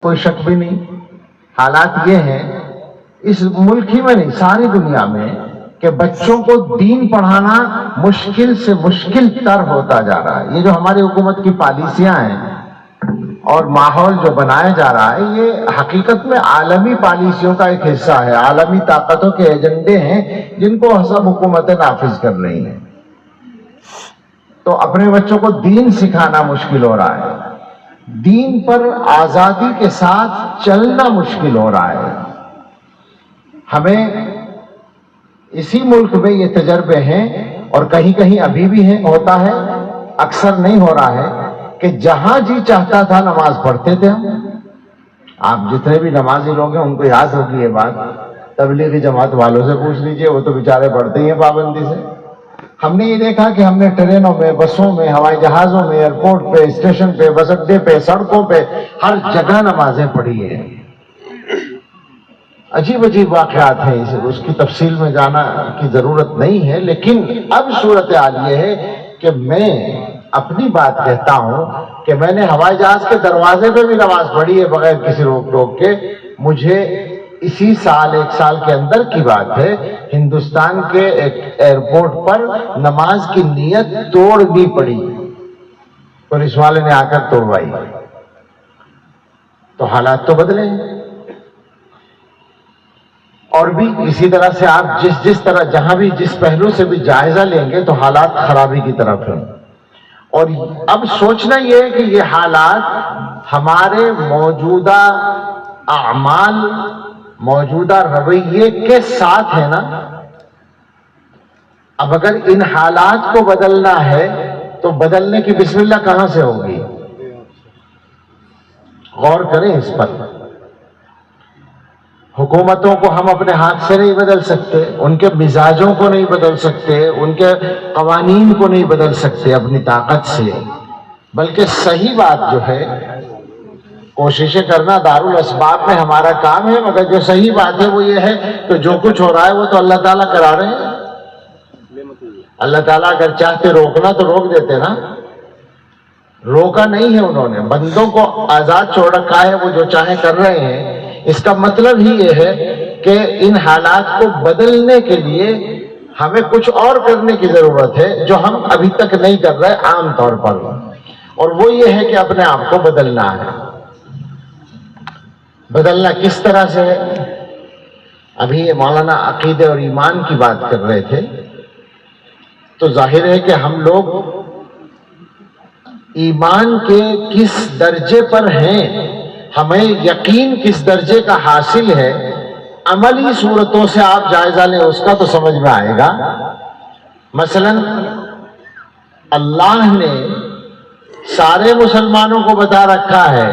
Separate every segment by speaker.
Speaker 1: کوئی شک بھی نہیں. حالات یہ ہیں اس ملک ہی میں نہیں ساری دنیا میں کہ بچوں کو دین پڑھانا مشکل سے مشکل تر ہوتا جا رہا ہے. یہ جو ہماری حکومت کی پالیسیاں ہیں اور ماحول جو بنایا جا رہا ہے یہ حقیقت میں عالمی پالیسیوں کا ایک حصہ ہے. عالمی طاقتوں کے ایجنڈے ہیں جن کو سب حکومتیں نافذ کر رہی ہیں. تو اپنے بچوں کو دین سکھانا مشکل ہو رہا ہے, دین پر آزادی کے ساتھ چلنا مشکل ہو رہا ہے. ہمیں اسی ملک میں یہ تجربے ہیں اور کہیں کہیں ابھی بھی ہوتا ہے, اکثر نہیں ہو رہا ہے کہ جہاں جی چاہتا تھا نماز پڑھتے تھے ہم. آپ جتنے بھی نمازی لوگ ہیں ان کو یاد ہوگی یہ بات, تبلیغی جماعت والوں سے پوچھ لیجئے, وہ تو بیچارے پڑھتے ہی ہیں پابندی سے. ہم نے یہ دیکھا کہ ہم نے ٹرینوں میں, بسوں میں, ہوائی جہازوں میں, ایئرپورٹ پہ, اسٹیشن پہ, بس اڈے پہ, سڑکوں پہ, ہر جگہ نمازیں پڑھی ہیں. عجیب عجیب واقعات ہیں, اس کی تفصیل میں جانا کی ضرورت نہیں ہے. لیکن اب صورتحال یہ ہے کہ میں اپنی بات کہتا ہوں کہ میں نے ہوائی جہاز کے دروازے پہ بھی نماز پڑھی ہے بغیر کسی روک ٹوک کے. مجھے اسی سال, ایک سال کے اندر کی بات ہے, ہندوستان کے ایک ایئرپورٹ پر نماز کی نیت توڑنی پڑی, پولیس والے نے آ کر توڑوائی. تو حالات تو بدلے ہیں. اور بھی اسی طرح سے آپ جس طرح جہاں بھی جس پہلو سے بھی جائزہ لیں گے تو حالات خرابی کی طرف ہیں. اور اب سوچنا یہ ہے کہ یہ حالات ہمارے موجودہ اعمال, موجودہ رویے کے ساتھ ہے نا. اب اگر ان حالات کو بدلنا ہے تو بدلنے کی بسم اللہ کہاں سے ہوگی؟ غور کریں اس پر. حکومتوں کو ہم اپنے ہاتھ سے نہیں بدل سکتے, ان کے مزاجوں کو نہیں بدل سکتے, ان کے قوانین کو نہیں بدل سکتے اپنی طاقت سے, بلکہ صحیح بات جو ہے کوششیں کرنا دارالاسباب میں ہمارا کام ہے. مگر جو صحیح بات ہے وہ یہ ہے کہ جو کچھ ہو رہا ہے وہ تو اللہ تعالیٰ کرا رہے ہیں. اللہ تعالیٰ اگر چاہتے روکنا تو روک دیتے نا, روکا نہیں ہے انہوں نے, بندوں کو آزاد چھوڑ رکھا ہے, وہ جو چاہیں کر رہے ہیں. اس کا مطلب ہی یہ ہے کہ ان حالات کو بدلنے کے لیے ہمیں کچھ اور کرنے کی ضرورت ہے جو ہم ابھی تک نہیں کر رہے عام طور پر, اور وہ یہ ہے کہ اپنے آپ کو بدلنا ہے. بدلنا کس طرح سے ہے؟ ابھی یہ مولانا عقیدے اور ایمان کی بات کر رہے تھے, تو ظاہر ہے کہ ہم لوگ ایمان کے کس درجے پر ہیں, ہمیں یقین کس درجے کا حاصل ہے, عملی صورتوں سے آپ جائزہ لیں اس کا تو سمجھ میں آئے گا. مثلا اللہ نے سارے مسلمانوں کو بتا رکھا ہے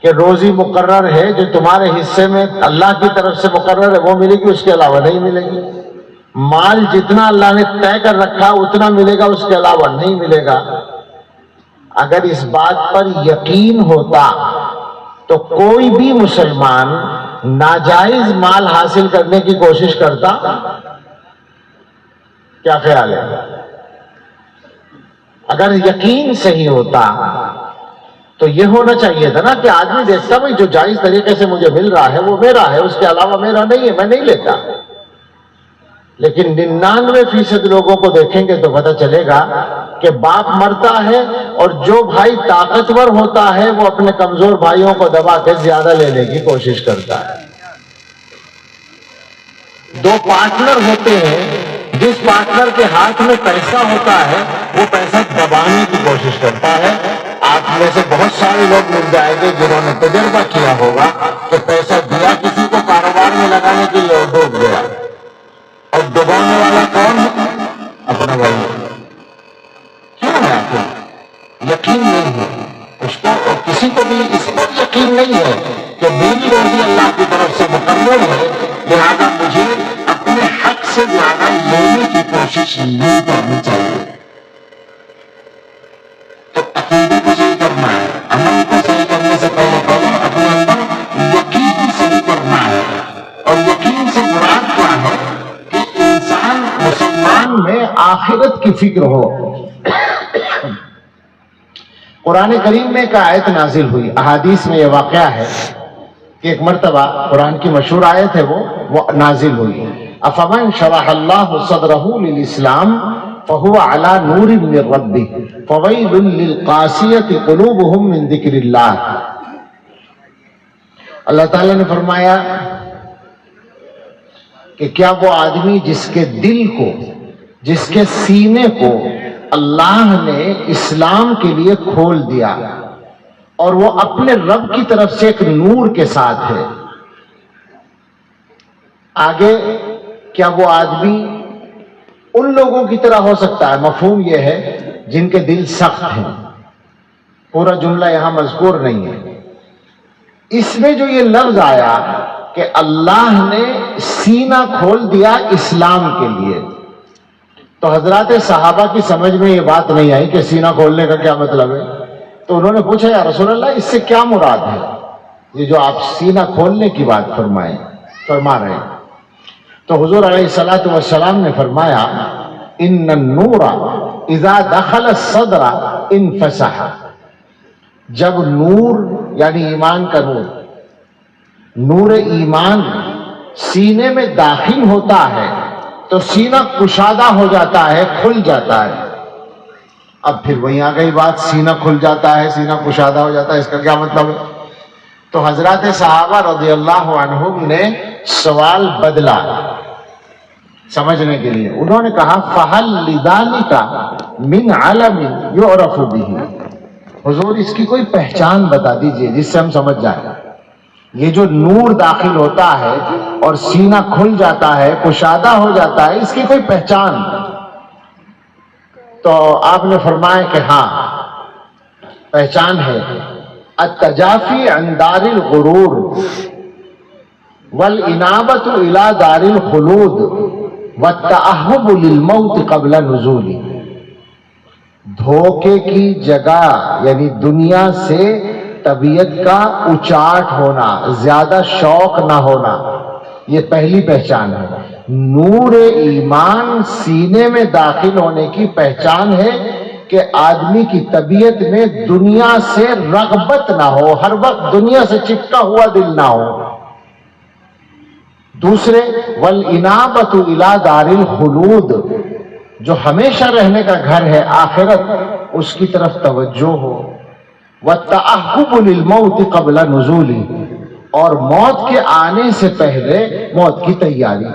Speaker 1: کہ روزی مقرر ہے, جو تمہارے حصے میں اللہ کی طرف سے مقرر ہے وہ ملے گی, اس کے علاوہ نہیں ملے گی. مال جتنا اللہ نے طے کر رکھا اتنا ملے گا, اس کے علاوہ نہیں ملے گا. اگر اس بات پر یقین ہوتا تو کوئی بھی مسلمان ناجائز مال حاصل کرنے کی کوشش کرتا؟ کیا خیال ہے؟ اگر یقین صحیح ہوتا تو یہ ہونا چاہیے تھا نا کہ آدمی دیکھتا بھائی جو جائز طریقے سے مجھے مل رہا ہے وہ میرا ہے, اس کے علاوہ میرا نہیں ہے, میں نہیں لیتا. لیکن 99% لوگوں کو دیکھیں گے تو پتہ چلے گا کہ باپ مرتا ہے اور جو بھائی طاقتور ہوتا ہے وہ اپنے کمزور بھائیوں کو دبا کے زیادہ لینے کی کوشش کرتا ہے. دو پارٹنر ہوتے ہیں, جس پارٹنر کے ہاتھ میں پیسہ ہوتا ہے وہ پیسہ دبانے کی کوشش کرتا ہے. آپ میں سے بہت سارے لوگ مل جائیں گے جنہوں نے تجربہ کیا ہوگا کہ پیسہ دیا کسی کو کاروبار میں لگانے کے لیے اور ڈوب گیا, اور دبانے والا کون ہے؟ اپنا بھائی. کیوں ہے؟ آخر یقین نہیں ہے اس کو, اور کسی کو بھی اس پر یقین نہیں ہے کہ میری روزی اللہ کی طرف سے مقرر ہے, لہذا مجھے اپنے حق سے زیادہ لینے کی کوشش نہیں کرنی چاہیے. تو عقیدے کو صحیح کرنا ہے, عمل کو صحیح کرنے سے پہلے اپنے اندر یقین صحیح کرنا ہے. اور یقین سے مراد کیا ہے کہ انسان مسلمان میں آخرت کی فکر ہو. قرآن کریم میں ایک آیت نازل ہوئی، احادیث میں یہ واقعہ ہے کہ ایک مرتبہ قرآن کی مشہور آیت ہے وہ نازل ہوئی، افمن شرح اللہ صدرہ للاسلام فہو علی نور من ربہ فویل للقاسیۃ قلوبہم من ذکر اللہ۔ اللہ تعالیٰ نے فرمایا کہ کیا وہ آدمی جس کے دل کو، جس کے سینے کو اللہ نے اسلام کے لیے کھول دیا اور وہ اپنے رب کی طرف سے ایک نور کے ساتھ ہے، آگے کیا وہ آدمی ان لوگوں کی طرح ہو سکتا ہے؟ مفہوم یہ ہے جن کے دل سخت ہیں، پورا جملہ یہاں مذکور نہیں ہے۔ اس میں جو یہ لفظ آیا کہ اللہ نے سینہ کھول دیا اسلام کے لیے، تو حضرات صحابہ کی سمجھ میں یہ بات نہیں آئی کہ سینہ کھولنے کا کیا مطلب ہے، تو انہوں نے پوچھا یا رسول اللہ اس سے کیا مراد ہے، یہ جو آپ سینہ کھولنے کی بات فرما رہے ہیں؟ تو حضور علیہ الصلوۃ والسلام نے فرمایا ان النور اذا دخل الصدر انفسح، جب نور یعنی ایمان کا نور ایمان سینے میں داخل ہوتا ہے تو سینہ کشادہ ہو جاتا ہے، کھل جاتا ہے۔ اب پھر وہیں آ گئی بات، سینہ کھل جاتا ہے، سینہ کشادہ ہو جاتا ہے، اس کا کیا مطلب ہے؟ تو حضرات صحابہ رضی اللہ عنہم نے سوال بدلا سمجھنے کے لیے، انہوں نے کہا فَهَلْ لِذَلِكَ مِنْ عَلَمٍ يُعْرَفُ بِهِ، حضور اس کی کوئی پہچان بتا دیجئے جس سے ہم سمجھ جائیں، یہ جو نور داخل ہوتا ہے اور سینہ کھل جاتا ہے، کشادہ ہو جاتا ہے، اس کی کوئی پہچان؟ تو آپ نے فرمایا کہ ہاں پہچان ہے، التجافی عن دار الغرور والانابۃ الی دار الخلود والتأہب للموت قبل نزول، دھوکے کی جگہ یعنی دنیا سے طبیعت کا اچاٹ ہونا، زیادہ شوق نہ ہونا، یہ پہلی پہچان ہے۔ نور ایمان سینے میں داخل ہونے کی پہچان ہے کہ آدمی کی طبیعت میں دنیا سے رغبت نہ ہو، ہر وقت دنیا سے چپکا ہوا دل نہ ہو۔ دوسرے والانابۃ الی دار الخلود، جو ہمیشہ رہنے کا گھر ہے آخرت، اس کی طرف توجہ ہو۔ وَالتَّأَهُّبُ لِلْمَوْتِ قَبْلَ نُزُولِ، اور موت کے آنے سے پہلے موت کی تیاری۔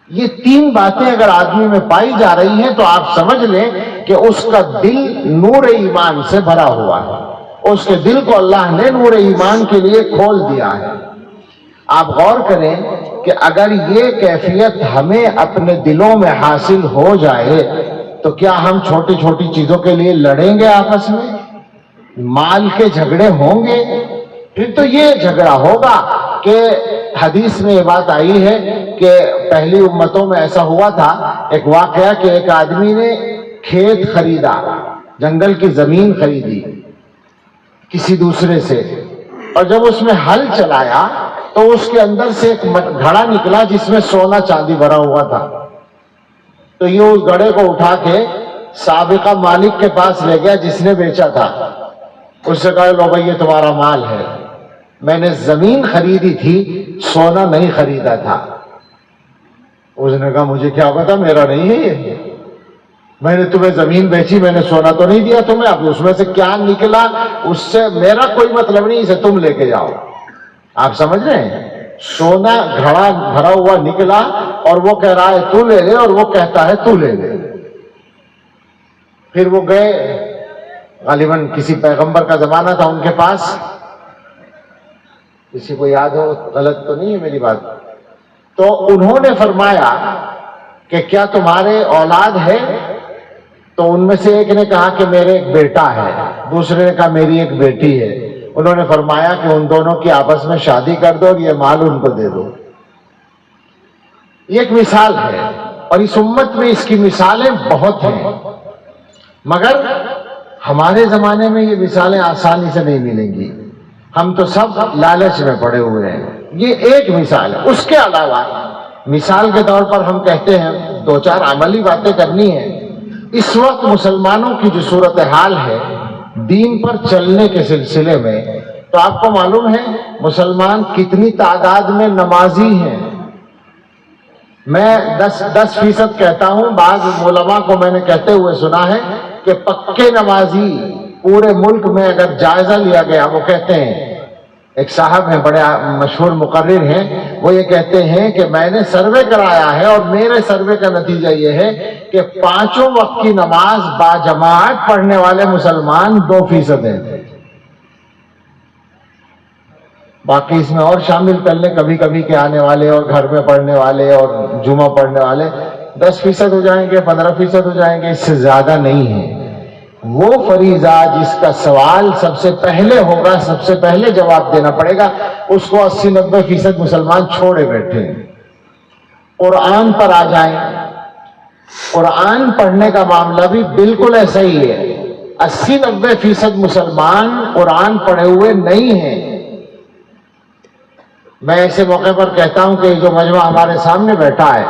Speaker 1: یہ تین باتیں اگر آدمی میں پائی جا رہی ہیں تو آپ سمجھ لیں کہ اس کا دل نور ایمان سے بھرا ہوا ہے، اس کے دل کو اللہ نے نور ایمان کے لیے کھول دیا ہے۔ آپ غور کریں کہ اگر یہ کیفیت ہمیں اپنے دلوں میں حاصل ہو جائے تو کیا ہم چھوٹی چھوٹی چیزوں کے لیے لڑیں گے آپس میں؟ مال کے جھگڑے ہوں گے؟ پھر تو یہ جھگڑا ہوگا کہ حدیث میں یہ بات آئی ہے کہ پہلی امتوں میں ایسا ہوا تھا، ایک واقعہ کہ ایک آدمی نے کھیت خریدا، جنگل کی زمین خریدی کسی دوسرے سے، اور جب اس میں ہل چلایا تو اس کے اندر سے ایک گھڑا نکلا جس میں سونا چاندی بھرا ہوا تھا۔ تو یہ اس گھڑے کو اٹھا کے سابقہ مالک کے پاس لے گیا جس نے بیچا تھا، اس سے کہا لو بھائی یہ تمہارا مال ہے، میں نے زمین خریدی تھی، سونا نہیں خریدا تھا۔ اس نے کہا مجھے کیا پتا، میرا نہیں ہے یہ، میں نے تمہیں زمین بیچی، میں نے سونا تو نہیں دیا تمہیں، اب اس میں سے کیا نکلا اس سے میرا کوئی مطلب نہیں، اسے تم لے کے جاؤ۔ آپ سمجھ رہے ہیں؟ سونا گھڑا بھرا ہوا نکلا اور وہ کہہ رہا ہے تو لے لے، اور وہ کہتا ہے تو لے لے۔ پھر وہ گئے، غالباً کسی پیغمبر کا زمانہ تھا ان کے پاس، کسی کو یاد ہو، غلط تو نہیں ہے میری بات؟ تو انہوں نے فرمایا کہ کیا تمہارے اولاد ہے؟ تو ان میں سے ایک نے کہا کہ میرے ایک بیٹا ہے، دوسرے نے کہا میری ایک بیٹی ہے۔ انہوں نے فرمایا کہ ان دونوں کی آپس میں شادی کر دو اور یہ مال ان کو دے دو۔ یہ ایک مثال ہے، اور اس امت میں اس کی مثالیں بہت ہیں، مگر ہمارے زمانے میں یہ مثالیں آسانی سے نہیں ملیں گی، ہم تو سب لالچ میں پڑے ہوئے ہیں۔ یہ ایک مثال ہے، اس کے علاوہ مثال کے طور پر ہم کہتے ہیں دو چار عملی باتیں کرنی ہیں۔ اس وقت مسلمانوں کی جو صورتحال ہے دین پر چلنے کے سلسلے میں، تو آپ کو معلوم ہے مسلمان کتنی تعداد میں نمازی ہیں؟ میں 10% کہتا ہوں، بعض علماء کو میں نے کہتے ہوئے سنا ہے کہ پکے نمازی پورے ملک میں اگر جائزہ لیا گیا، وہ کہتے ہیں، ایک صاحب ہیں بڑے مشہور مقرر ہیں، وہ یہ کہتے ہیں کہ میں نے سروے کرایا ہے اور میرے سروے کا نتیجہ یہ ہے کہ 5 وقت کی نماز باجماعت پڑھنے والے مسلمان 2% ہیں، باقی اس میں اور شامل کر لیں کبھی کبھی کے آنے والے اور گھر میں پڑھنے والے اور جمعہ پڑھنے والے، 10% ہو جائیں گے، 15% ہو جائیں گے، اس سے زیادہ نہیں ہے۔ وہ فریضہ جس کا سوال سب سے پہلے ہوگا، سب سے پہلے جواب دینا پڑے گا، اس کو 80-90% مسلمان چھوڑے بیٹھے ہیں۔ قرآن پر آ جائیں، قرآن پڑھنے کا معاملہ بھی بالکل ایسا ہی ہے، 80-90% مسلمان قرآن پڑھے ہوئے نہیں ہیں۔ میں ایسے موقع پر کہتا ہوں کہ جو مجمع ہمارے سامنے بیٹھا ہے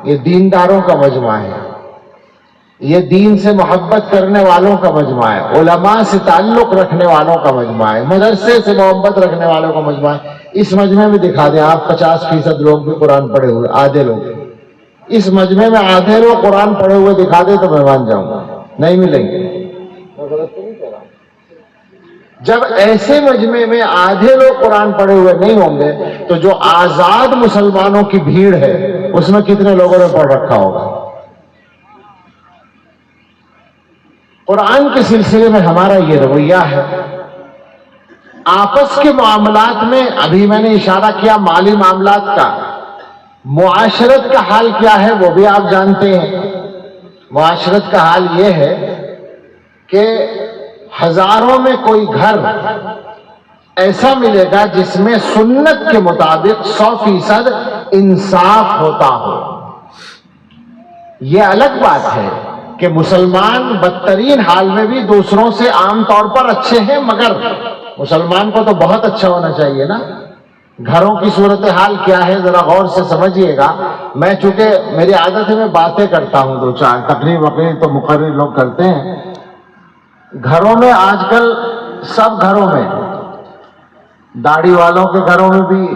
Speaker 1: یہ دینداروں کا مجمع ہے، یہ دین سے محبت کرنے والوں کا مجمع ہے، علماء سے تعلق رکھنے والوں کا مجمع ہے، مدرسے سے محبت رکھنے والوں کا مجمع ہے۔ اس مجمع میں دکھا دیں آپ 50% لوگ بھی قرآن پڑھے ہوئے، آدھے لوگ اس مجمع میں آدھے لوگ قرآن پڑھے ہوئے دکھا دیں تو میں مان جاؤں گا، نہیں ملیں گے۔ جب ایسے مجمع میں آدھے لوگ قرآن پڑھے ہوئے نہیں ہوں گے تو جو آزاد مسلمانوں کی بھیڑ ہے اس میں کتنے لوگوں نے پڑھ رکھا ہوگا؟ قرآن کے سلسلے میں ہمارا یہ رویہ ہے۔ آپس کے معاملات میں ابھی میں نے اشارہ کیا مالی معاملات کا، معاشرت کا حال کیا ہے وہ بھی آپ جانتے ہیں۔ معاشرت کا حال یہ ہے کہ ہزاروں میں کوئی گھر ایسا ملے گا جس میں سنت کے مطابق 100% انصاف ہوتا ہو۔ یہ الگ بات ہے کہ مسلمان بدترین حال میں بھی دوسروں سے عام طور پر اچھے ہیں، مگر مسلمان کو تو بہت اچھا ہونا چاہیے نا۔ گھروں کی صورتحال کیا ہے ذرا غور سے سمجھیے گا۔ میں چونکہ میری عادت ہے میں باتیں کرتا ہوں، 2-4 تقریر وقریر تو مقرر لوگ کرتے ہیں۔ گھروں میں آج کل سب گھروں میں، داڑھی والوں کے گھروں میں بھی،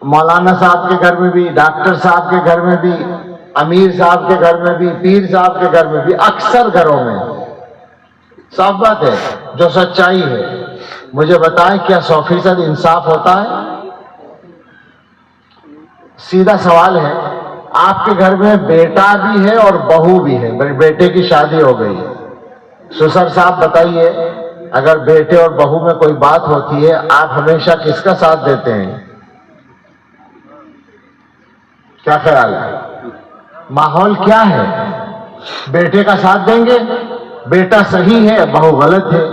Speaker 1: مولانا صاحب کے گھر میں بھی، ڈاکٹر صاحب کے گھر میں بھی، امیر صاحب کے گھر میں بھی، پیر صاحب کے گھر میں بھی، اکثر گھروں میں صاف بات ہے جو سچائی ہے۔ مجھے بتائیں کیا 100% انصاف ہوتا ہے؟ سیدھا سوال ہے، آپ کے گھر میں بیٹا بھی ہے اور بہو بھی ہے، بیٹے کی شادی ہو گئی ہے، سسر صاحب بتائیے اگر بیٹے اور بہو میں کوئی بات ہوتی ہے آپ ہمیشہ کس کا ساتھ دیتے ہیں؟ کیا خیال ہے؟ ماحول کیا ہے؟ بیٹے کا ساتھ دیں گے، بیٹا صحیح ہے بہو غلط ہے۔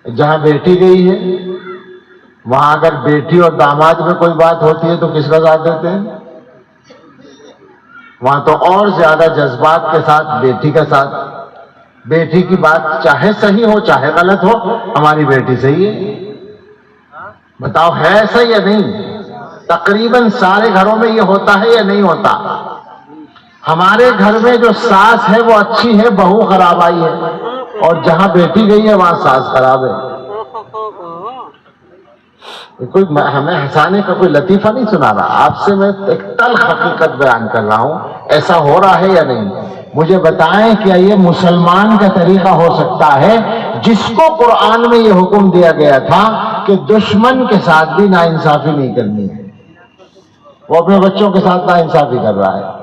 Speaker 1: جہاں بیٹی گئی ہے وہاں اگر بیٹی اور داماد میں کوئی بات ہوتی ہے تو کس کا ساتھ دیتے ہیں؟ وہاں تو اور زیادہ جذبات کے ساتھ بیٹی کا ساتھ۔ بیٹی کی بات چاہے صحیح ہو چاہے غلط ہو، ہماری بیٹی صحیح ہے۔ بتاؤ ہے ایسا یا نہیں؟ تقریباً سارے گھروں میں یہ ہوتا ہے یا نہیں ہوتا؟ ہمارے گھر میں جو ساس ہے وہ اچھی ہے، بہو خراب آئی ہے، اور جہاں بیٹی گئی ہے وہاں ساس خراب ہے۔ کوئی ہمیں ہنسانے کا کوئی لطیفہ نہیں سنا رہا، آپ سے میں ایک تلخ حقیقت بیان کر رہا ہوں۔ ایسا ہو رہا ہے یا نہیں؟ مجھے بتائیں کیا یہ مسلمان کا طریقہ ہو سکتا ہے جس کو قرآن میں یہ حکم دیا گیا تھا کہ دشمن کے ساتھ بھی ناانصافی نہیں کرنی ہے؟ وہ اپنے بچوں کے ساتھ ناانصافی کر رہا ہے۔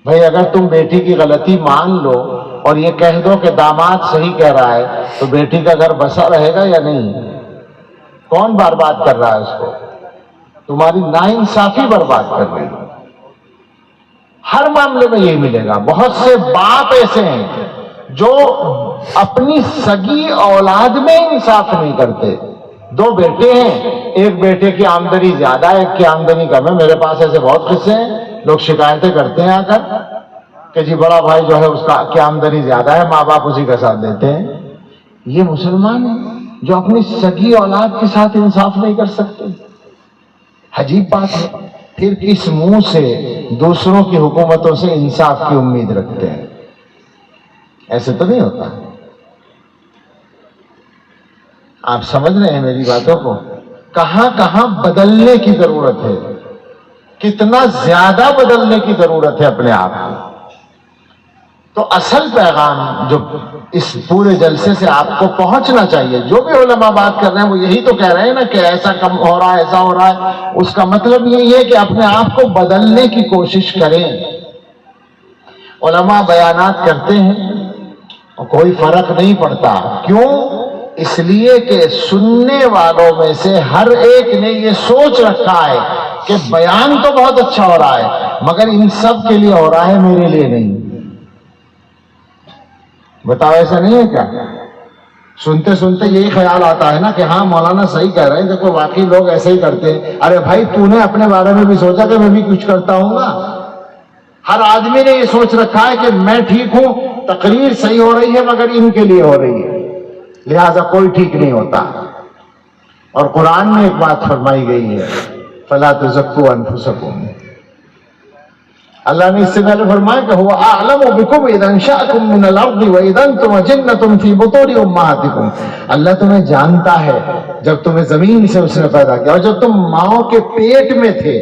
Speaker 1: بھئی اگر تم بیٹی کی غلطی مان لو اور یہ کہہ دو کہ داماد صحیح کہہ رہا ہے تو بیٹی کا گھر بسا رہے گا یا نہیں؟ کون برباد کر رہا ہے اس کو؟ تمہاری ناانصافی برباد کر رہی ہے۔ ہر معاملے میں یہی ملے گا۔ بہت سے باپ ایسے ہیں جو اپنی سگی اولاد میں انصاف نہیں کرتے۔ 2 بیٹے ہیں، ایک بیٹے کی آمدنی زیادہ ہے، ایک کی آمدنی کم ہے۔ میرے پاس ایسے بہت قصے ہیں، لوگ شکایتیں کرتے ہیں آ کر کہ جی بڑا بھائی جو ہے اس کی آمدنی زیادہ ہے، ماں باپ اسی کا ساتھ دیتے ہیں۔ یہ مسلمان ہیں جو اپنی سگی اولاد کے ساتھ انصاف نہیں کر سکتے؟ عجیب بات ہے۔ پھر کس منہ سے دوسروں کی حکومتوں سے انصاف کی امید رکھتے ہیں؟ ایسے تو نہیں ہوتا۔ آپ سمجھ رہے ہیں میری باتوں کو؟ کہاں کہاں بدلنے کی ضرورت ہے، کتنا زیادہ بدلنے کی ضرورت ہے اپنے آپ کو۔ تو اصل پیغام جو اس پورے جلسے سے آپ کو پہنچنا چاہیے، جو بھی علماء بات کر رہے ہیں وہ یہی تو کہہ رہے ہیں نا کہ ایسا کم ہو رہا ہے، ایسا ہو رہا ہے، اس کا مطلب یہی ہے کہ اپنے آپ کو بدلنے کی کوشش کریں۔ علماء بیانات کرتے ہیں اور کوئی فرق نہیں پڑتا، کیوں؟ اس لیے کہ سننے والوں میں سے ہر ایک نے یہ سوچ رکھا ہے کہ بیان تو بہت اچھا ہو رہا ہے مگر ان سب کے لیے ہو رہا ہے، میرے لیے نہیں۔ بتاؤ ایسا نہیں ہے کیا؟ سنتے سنتے یہی خیال آتا ہے نا کہ ہاں مولانا صحیح کہہ رہے ہیں، دیکھو واقعی لوگ ایسے ہی کرتے ہیں۔ ارے بھائی تو نے اپنے بارے میں بھی سوچا کہ میں بھی کچھ کرتا ہوں گا؟ ہر آدمی نے یہ سوچ رکھا ہے کہ میں ٹھیک ہوں، تقریر صحیح ہو رہی ہے مگر ان کے لیے ہو رہی ہے، لہذا کوئی ٹھیک نہیں ہوتا۔ اور قرآن میں ایک بات فرمائی گئی ہے، فلا تزکوا انفسکم۔ اللہ نے اس سے پہلے فرمایا کہ هو اعلم بكم اذا انشأكم من الارض واذا انتم جنة في بطون امهاتكم۔ اللہ تمہیں جانتا ہے جب تمہیں زمین سے اس نے پیدا کیا، اور جب تم ماؤں کے پیٹ میں تھے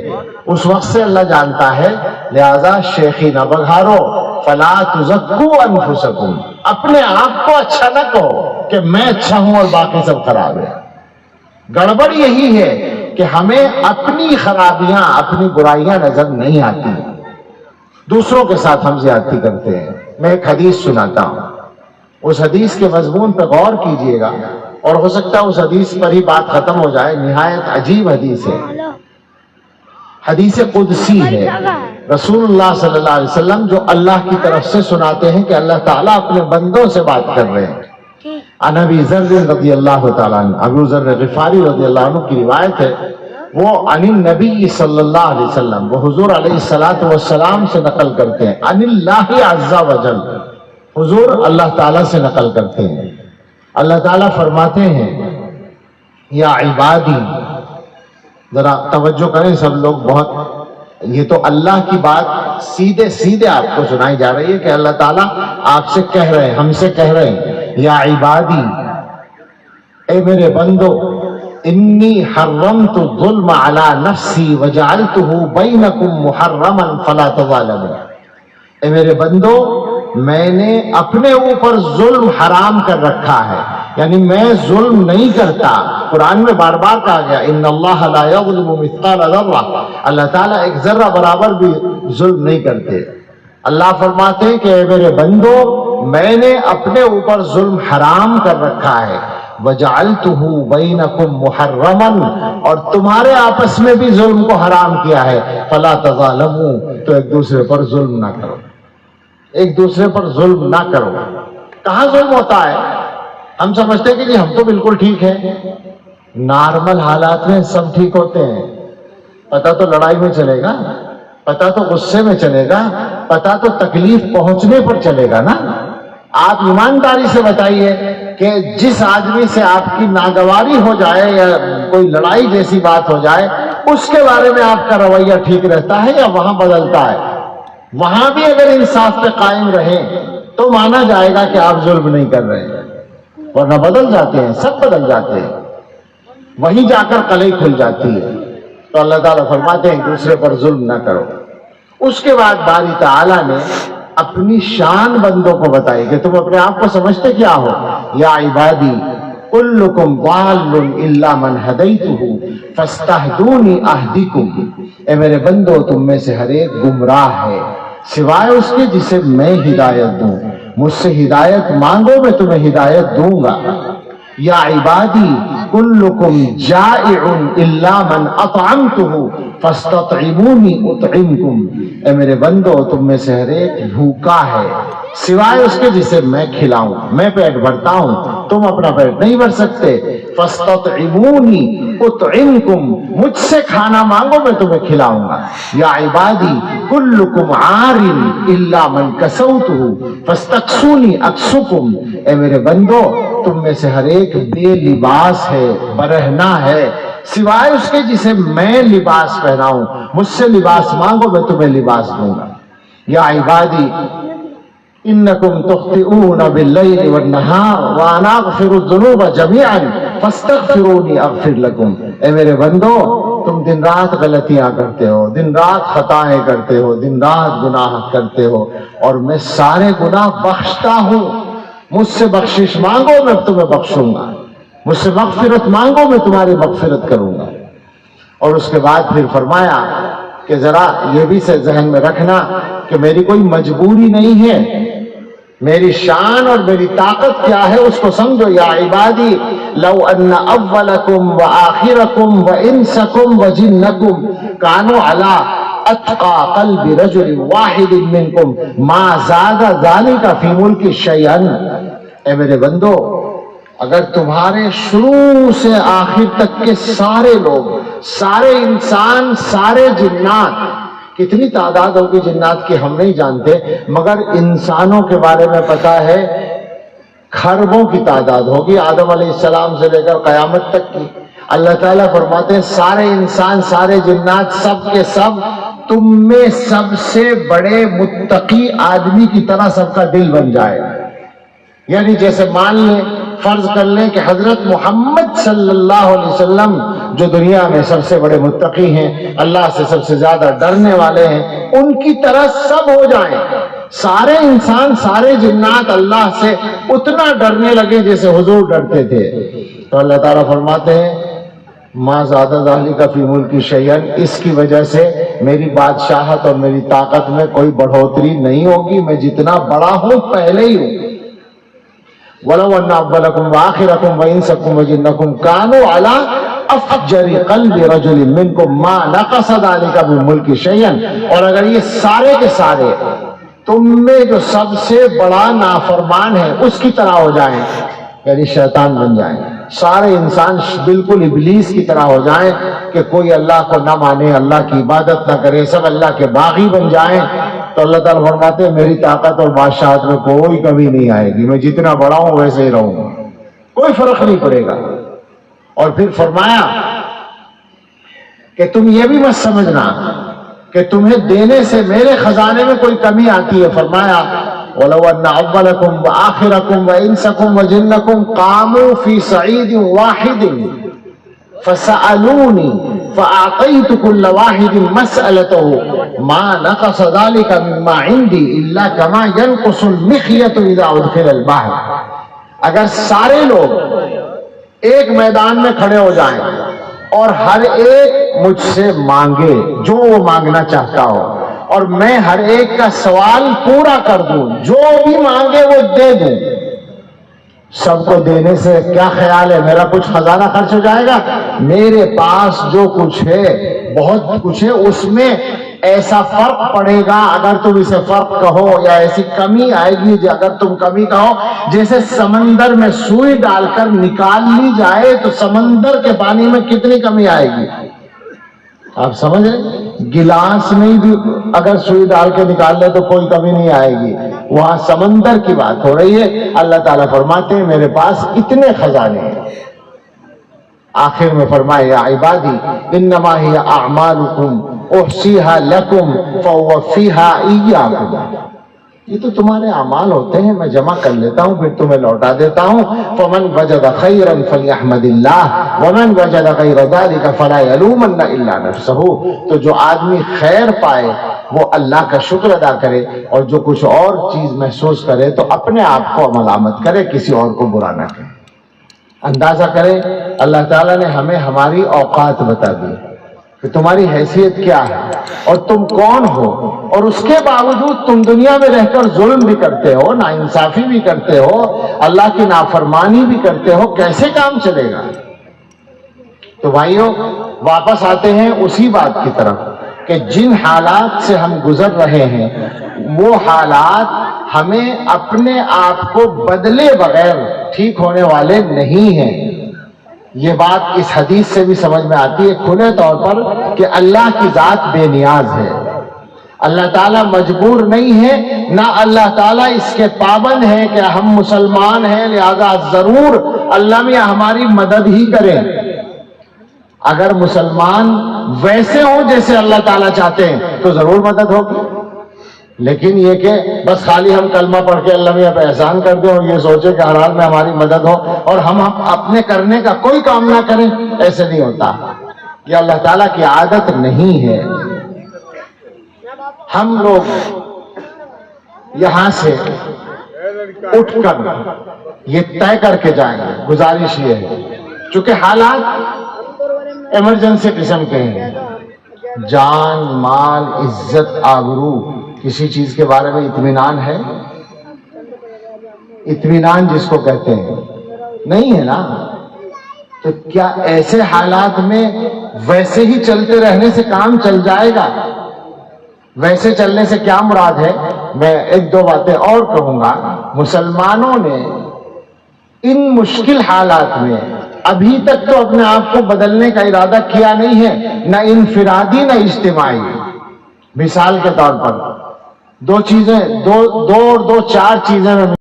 Speaker 1: اس وقت سے اللہ جانتا ہے، لہذا شیخی نہ بگھارو، فلا تزکوا انفسکم، اپنے آپ کو اچھا نہ کہو کہ میں اچھا ہوں اور باقی سب خراب ہے۔ گڑبڑ یہی ہے کہ ہمیں اپنی خرابیاں، اپنی برائیاں نظر نہیں آتی، دوسروں کے ساتھ ہم زیادتی کرتے ہیں۔ میں ایک حدیث سناتا ہوں، اس حدیث کے مضمون پہ غور کیجئے گا، اور ہو سکتا ہے اس حدیث پر ہی بات ختم ہو جائے۔ نہایت عجیب حدیث ہے، حدیث قدسی ہے، رسول اللہ صلی اللہ علیہ وسلم جو اللہ کی طرف سے سناتے ہیں کہ اللہ تعالیٰ اپنے بندوں سے بات کر رہے ہیں۔ عن ابی ذر رضی اللہ تعالیٰ عنہ، ابو ذر غفاری رضی اللہ عنہ کی روایت ہے، وہ عن النبی صلی اللہ علیہ وسلم، وہ حضور علیہ الصلوۃ والسلام سے نقل کرتے ہیں، عن اللہ عز وجل، حضور اللہ تعالیٰ سے نقل کرتے ہیں۔ اللہ تعالیٰ فرماتے ہیں، یا عبادی، ذرا توجہ کریں سب لوگ، بہت یہ تو اللہ کی بات سیدھے سیدھے آپ کو سنائی جا رہی ہے کہ اللہ تعالیٰ آپ سے کہہ رہے ہیں، ہم سے کہہ رہے ہیں، یا عبادی، اے میرے بندو، انی حرمت الظلم علی نفسی وجعلتہ بینکم محرما فلا تظالموا۔ اے میرے بندو، میں نے اپنے اوپر ظلم حرام کر رکھا ہے، یعنی میں ظلم نہیں کرتا۔ قرآن میں بار بار کہا گیا ان اللہ لا یظلم مثقال ذرہ، اللہ تعالیٰ ایک ذرہ برابر بھی ظلم نہیں کرتے۔ اللہ فرماتے ہیں کہ اے میرے بندو، میں نے اپنے اوپر ظلم حرام کر رکھا ہے، وجعلتہ بینکم محرما، اور تمہارے آپس میں بھی ظلم کو حرام کیا ہے، فلا تظالموا، تو ایک دوسرے پر ظلم نہ کرو، ایک دوسرے پر ظلم نہ کرو۔ کہاں ظلم ہوتا ہے؟ ہم سمجھتے ہیں کہ جی ہم تو بالکل ٹھیک ہیں، نارمل حالات میں سب ٹھیک ہوتے ہیں، پتہ تو لڑائی میں چلے گا، پتہ تو غصے میں چلے گا، پتہ تو تکلیف پہنچنے پر چلے گا نا۔ آپ ایمانداری سے بتائیے کہ جس آدمی سے آپ کی ناگواری ہو جائے یا کوئی لڑائی جیسی بات ہو جائے، اس کے بارے میں آپ کا رویہ ٹھیک رہتا ہے یا وہاں بدلتا ہے؟ وہاں بھی اگر انصاف پہ قائم رہیں تو مانا جائے گا کہ آپ ظلم نہیں کر رہے ہیں، ورنہ بدل جاتے ہیں، سب بدل جاتے ہیں، وہیں جا کر قلعی کھل جاتی ہے۔ تو اللہ تعالیٰ فرماتے ہیں دوسرے پر ظلم نہ کرو۔ اس کے بعد باری تعالیٰ نے اپنی شان بندوں کو بتائی کہ تم اپنے آپ کو سمجھتے کیا ہو، یا عبادی کلکم ضال الا من ہدیتہ فاستہدونی اہدکم، اے میرے بندو تم میں سے ہر ایک گمراہ ہے سوائے اس کے جسے میں ہدایت دوں، مجھ سے ہدایت مانگو میں تمہیں ہدایت دوں گا۔ یا عبادی کلکم جائع الا من اطعمتہ فاستطعمونی اطعمکم، اے میرے بندو تم میں سے ہر ایک بھوکا ہے سوائے اس کے جسے میں کھلاؤں، میں پیٹ بھرتا ہوں، تم اپنا پیٹ نہیں بھر سکتے۔ فاستطعمونی اطعمکم، مجھ سے کھانا مانگو میں تمہیں کھلاؤں گا۔ یا عبادی کلکم عار الا من کسوتہ فاستکسونی اکسکم، اے میرے بندو تم میں سے ہر ایک بے لباس ہے، برہنہ ہے سوائے اس کے جسے میں لباس پہناؤں، مجھ سے لباس مانگو میں تمہیں لباس دوں گا۔ یا عبادی انکم تخطئون باللیل والنہار وانا اغفر الذنوب جميعا فاستغفرونی اغفر لکم، اے میرے بندو تم دن رات غلطیاں کرتے ہو، دن رات خطائیں کرتے ہو، دن رات گناہ کرتے ہو، اور میں سارے گناہ بخشتا ہوں، مجھ سے بخشش مانگو میں تمہیں بخشوں گا، مجھ سے مغفرت مانگو میں تمہاری مغفرت کروں گا۔ اور اس کے بعد پھر فرمایا کہ ذرا یہ بھی سے ذہن میں رکھنا کہ میری کوئی مجبوری نہیں ہے، میری شان اور میری طاقت کیا ہے اس کو سمجھو۔ یا عبادی لو ان اولکم وآخرکم وانسکم وجنکم کانوا علی اتقى قلب رجل واحد منکم ما زاد ذلك فی ملک شیئا، اے میرے بندو اگر تمہارے شروع سے آخر تک کے سارے لوگ، سارے انسان، سارے جنات، کتنی تعداد ہوگی جنات کی ہم نہیں جانتے، مگر انسانوں کے بارے میں پتا ہے کھربوں کی تعداد ہوگی، آدم علیہ السلام سے لے کر قیامت تک کی۔ اللہ تعالیٰ فرماتے ہیں سارے انسان، سارے جنات، سب کے سب تم میں سب سے بڑے متقی آدمی کی طرح سب کا دل بن جائے، یعنی جیسے مان لیں، فرض کر لیں کہ حضرت محمد صلی اللہ علیہ وسلم جو دنیا میں سب سے بڑے متقی ہیں، اللہ سے سب سے زیادہ ڈرنے والے ہیں، ان کی طرح سب ہو جائیں، سارے انسان، سارے جنات اللہ سے اتنا ڈرنے لگے جیسے حضور ڈرتے تھے، تو اللہ تعالیٰ فرماتے ہیں ما زادہ ذالک فی ملک شیئا، اس کی وجہ سے میری بادشاہت اور میری طاقت میں کوئی بڑھوتری نہیں ہوگی، میں جتنا بڑا ہوں پہلے ہی ہوں۔ وَلَوْ أَنَّ أَوَّلَكُمْ وَآخِرَكُمْ وَإِنسَكُمْ وَجِنَّكُمْ كَانُوا عَلَىٰ أَفْجَرِ قَلْبِ رَجُلٍ مِّنكُمْ مَا نَقَصَ ذَلِكَ مِن مُلْكِ شَيْئًا، اور اگر یہ سارے کے سارے تم میں جو سب سے بڑا نافرمان ہے اس کی طرح ہو جائیں، یعنی شیطان بن جائیں، سارے انسان بالکل ابلیس کی طرح ہو جائیں کہ کوئی اللہ کو نہ مانے، اللہ کی عبادت نہ کرے، سب اللہ کے باغی بن جائیں، تو اللہ تعالیٰ فرماتے ہیں میری طاقت اور بادشاہت میں کوئی کمی نہیں آئے گی، میں جتنا بڑا ہوں ویسے ہی رہوں گا، کوئی فرق نہیں پڑے گا۔ اور پھر فرمایا کہ تم یہ بھی مت سمجھنا کہ تمہیں دینے سے میرے خزانے میں کوئی کمی آتی ہے، فرمایا وَلَوْ أَنَّ أَوَّلَكُمْ وَآخِرَكُمْ وَإِنسَكُمْ وَجِنَّكُمْ قَامُوا فِي صَعِيدٍ وَاحِدٍ فَسَأَلُونِي فَأَعْطَيْتُ كُلَّ وَاحِدٍ مَسْأَلَتَهُ مَا نَقَصَ ذَلِكَ مِمَّا عِنْدِي إِلَّا كَمَا يَنْقُصُ الْمِخْيَطُ إِذَا أُدْخِلَ الْبَحْرَ، اگر سارے لوگ ایک میدان میں کھڑے ہو جائیں اور ہر ایک مجھ سے مانگے جو وہ مانگنا چاہتا ہو، اور میں ہر ایک کا سوال پورا کر دوں، جو بھی مانگے وہ دے دوں، سب کو دینے سے کیا خیال ہے میرا کچھ خزانہ خرچ ہو جائے گا؟ میرے پاس جو کچھ ہے بہت کچھ ہے، اس میں ایسا فرق پڑے گا اگر تم اسے فرق کہو، یا ایسی کمی آئے گی اگر تم کمی کہو، جیسے سمندر میں سوئی ڈال کر نکال لی جائے تو سمندر کے پانی میں کتنی کمی آئے گی، آپ سمجھ رہے؟ گلاس میں بھی اگر سوئی ڈال کے نکال لے تو کوئی کمی نہیں آئے گی، وہاں سمندر کی بات ہو رہی ہے۔ اللہ تعالیٰ فرماتے ہیں میرے پاس اتنے خزانے ہیں۔ آخر میں فرمایا یا عبادی انما ہی اعمالکم احصیہا لکم فوفیہا ایاکم، یہ تو تمہارے اعمال ہوتے ہیں، میں جمع کر لیتا ہوں پھر تمہیں لوٹا دیتا ہوں۔ فمن وجد خیرا فلیحمد اللہ ومن وجد غیر ذلک فلا یلومن الا نفسہ، تو جو آدمی خیر پائے وہ اللہ کا شکر ادا کرے، اور جو کچھ اور چیز محسوس کرے تو اپنے آپ کو ملامت کرے، کسی اور کو برا نہ کرے۔ اندازہ کرے اللہ تعالیٰ نے ہمیں ہماری اوقات بتا دی کہ تمہاری حیثیت کیا ہے اور تم کون ہو، اور اس کے باوجود تم دنیا میں رہ کر ظلم بھی کرتے ہو، ناانصافی بھی کرتے ہو، اللہ کی نافرمانی بھی کرتے ہو، کیسے کام چلے گا؟ تو بھائیوں واپس آتے ہیں اسی بات کی طرف کہ جن حالات سے ہم گزر رہے ہیں وہ حالات ہمیں اپنے آپ کو بدلے بغیر ٹھیک ہونے والے نہیں ہیں۔ یہ بات اس حدیث سے بھی سمجھ میں آتی ہے کھلے طور پر کہ اللہ کی ذات بے نیاز ہے، اللہ تعالیٰ مجبور نہیں ہے، نہ اللہ تعالیٰ اس کے پابند ہے کہ ہم مسلمان ہیں لہذا ضرور اللہ میاں ہماری مدد ہی کریں۔ اگر مسلمان ویسے ہوں جیسے اللہ تعالیٰ چاہتے ہیں تو ضرور مدد ہوگی، لیکن یہ کہ بس خالی ہم کلمہ پڑھ کے اللہ میاں پہ احسان کر دیں اور یہ سوچے کہ ہر حال میں ہماری مدد ہو اور ہم اپنے کرنے کا کوئی کام نہ کریں، ایسے نہیں ہوتا. یہ اللہ تعالیٰ کی عادت نہیں ہے. ہم لوگ یہاں سے اٹھ کر یہ طے کر کے جائیں گے. گزارش یہ ہے چونکہ حالات ایمرجنسی قسم کے ہیں، جان مال عزت آبرو کسی چیز کے بارے میں اطمینان ہے؟ اطمینان جس کو کہتے ہیں نہیں ہے نا. تو کیا ایسے حالات میں ویسے ہی چلتے رہنے سے کام چل جائے گا؟ ویسے چلنے سے کیا مراد ہے؟ میں ایک دو باتیں اور کہوں گا. مسلمانوں نے ان مشکل حالات میں ابھی تک تو اپنے آپ کو بدلنے کا ارادہ کیا نہیں ہے، نہ انفرادی نہ اجتماعی. مثال کے طور پر دو چیزیں، دو اور دو چار چیزیں میں